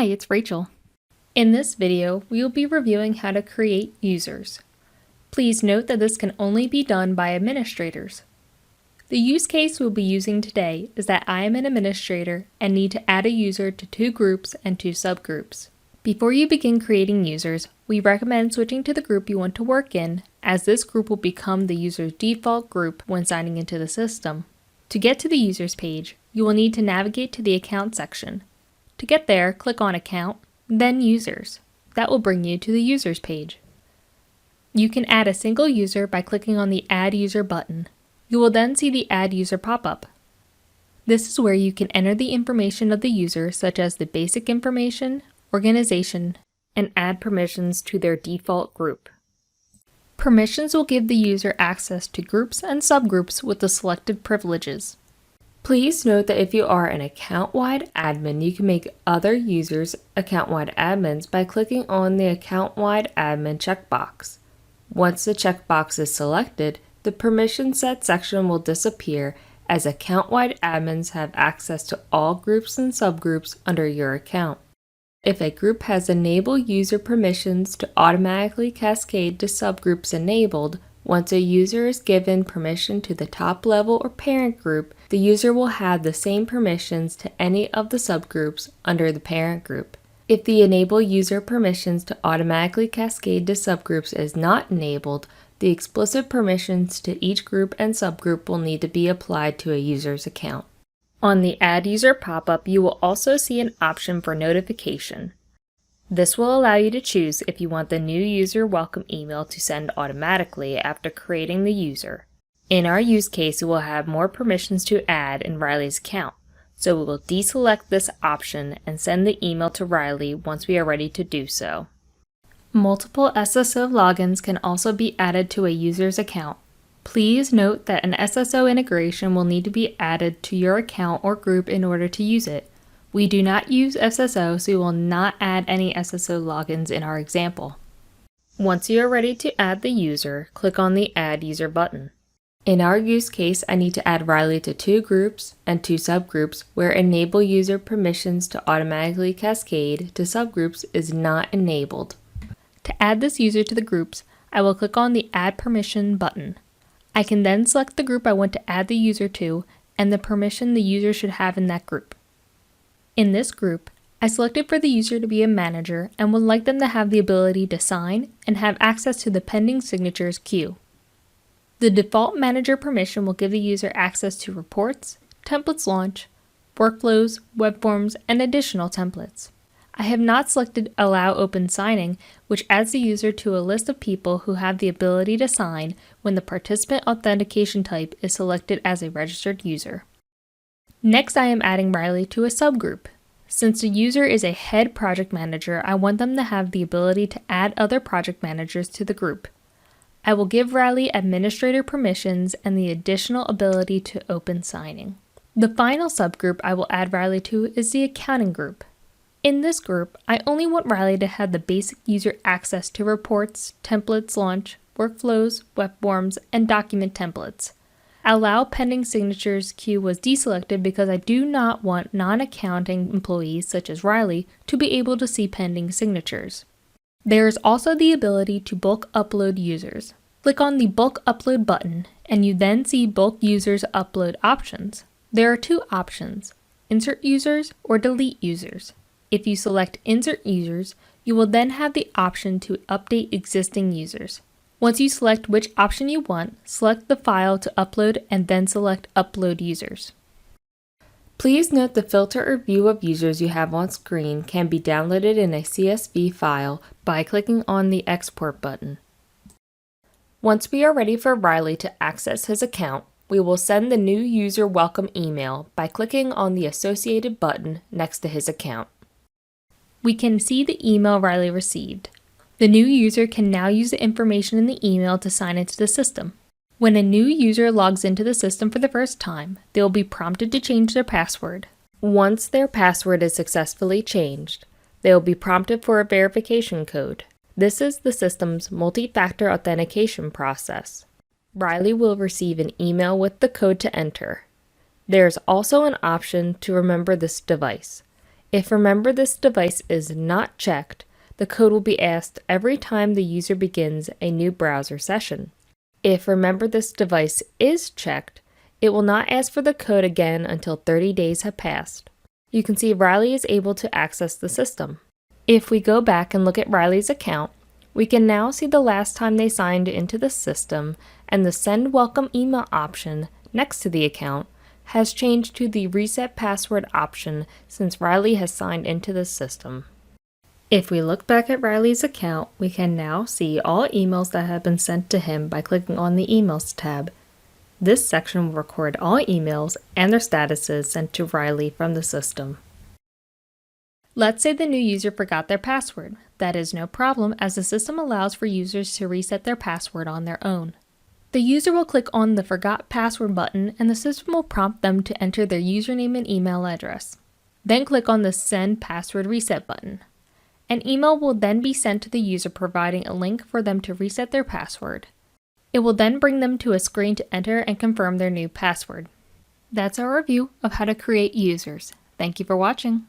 Hi, it's Rachel. In this video, we will be reviewing how to create users. Please note that this can only be done by administrators. The use case we'll be using today is that I am an administrator and need to add a user to 2 groups and 2 subgroups. Before you begin creating users, we recommend switching to the group you want to work in, as this group will become the user's default group when signing into the system. To get to the users page, you will need to navigate to the account section. To get there, click on Account, then Users. That will bring you to the Users page. You can add a single user by clicking on the Add User button. You will then see the Add User pop-up. This is where you can enter the information of the user, such as the basic information, organization, and add permissions to their default group. Permissions will give the user access to groups and subgroups with the selected privileges. Please note that if you are an account-wide admin, you can make other users account-wide admins by clicking on the account-wide admin checkbox. Once the checkbox is selected, the permission set section will disappear, as account-wide admins have access to all groups and subgroups under your account. If a group has Enable User Permissions to automatically cascade to subgroups enabled, once a user is given permission to the top level or parent group, the user will have the same permissions to any of the subgroups under the parent group. If the Enable User Permissions to automatically cascade to subgroups is not enabled, the explicit permissions to each group and subgroup will need to be applied to a user's account. On the Add User pop-up, you will also see an option for notification. This will allow you to choose if you want the new user welcome email to send automatically after creating the user. In our use case, we will have more permissions to add in Riley's account, so we will deselect this option and send the email to Riley once we are ready to do so. Multiple SSO logins can also be added to a user's account. Please note that an SSO integration will need to be added to your account or group in order to use it. We do not use SSO, so we will not add any SSO logins in our example. Once you are ready to add the user, click on the Add User button. In our use case, I need to add Riley to 2 groups and 2 subgroups where Enable User Permissions to automatically cascade to subgroups is not enabled. To add this user to the groups, I will click on the Add Permission button. I can then select the group I want to add the user to and the permission the user should have in that group. In this group, I selected for the user to be a manager and would like them to have the ability to sign and have access to the pending signatures queue. The default manager permission will give the user access to reports, templates launch, workflows, web forms, and additional templates. I have not selected Allow Open Signing, which adds the user to a list of people who have the ability to sign when the participant authentication type is selected as a registered user. Next, I am adding Riley to a subgroup. Since the user is a head project manager, I want them to have the ability to add other project managers to the group. I will give Riley administrator permissions and the additional ability to open signing. The final subgroup I will add Riley to is the accounting group. In this group, I only want Riley to have the basic user access to reports, templates launch, workflows, web forms, and document templates. Allow Pending Signatures queue was deselected because I do not want non-accounting employees such as Riley to be able to see pending signatures. There is also the ability to bulk upload users. Click on the Bulk Upload button and you then see Bulk Users Upload options. There are 2 options, Insert Users or Delete Users. If you select Insert Users, you will then have the option to update existing users. Once you select which option you want, select the file to upload and then select Upload Users. Please note the filter or view of users you have on screen can be downloaded in a CSV file by clicking on the Export button. Once we are ready for Riley to access his account, we will send the new user welcome email by clicking on the associated button next to his account. We can see the email Riley received. The new user can now use the information in the email to sign into the system. When a new user logs into the system for the first time, they will be prompted to change their password. Once their password is successfully changed, they will be prompted for a verification code. This is the system's multi-factor authentication process. Riley will receive an email with the code to enter. There is also an option to remember this device. If Remember This Device is not checked, the code will be asked every time the user begins a new browser session. If Remember This Device is checked, it will not ask for the code again until 30 days have passed. You can see Riley is able to access the system. If we go back and look at Riley's account, we can now see the last time they signed into the system, and the Send Welcome Email option next to the account has changed to the Reset Password option since Riley has signed into the system. If we look back at Riley's account, we can now see all emails that have been sent to him by clicking on the Emails tab. This section will record all emails and their statuses sent to Riley from the system. Let's say the new user forgot their password. That is no problem, as the system allows for users to reset their password on their own. The user will click on the Forgot Password button and the system will prompt them to enter their username and email address. Then click on the Send Password Reset button. An email will then be sent to the user providing a link for them to reset their password. It will then bring them to a screen to enter and confirm their new password. That's our review of how to create users. Thank you for watching.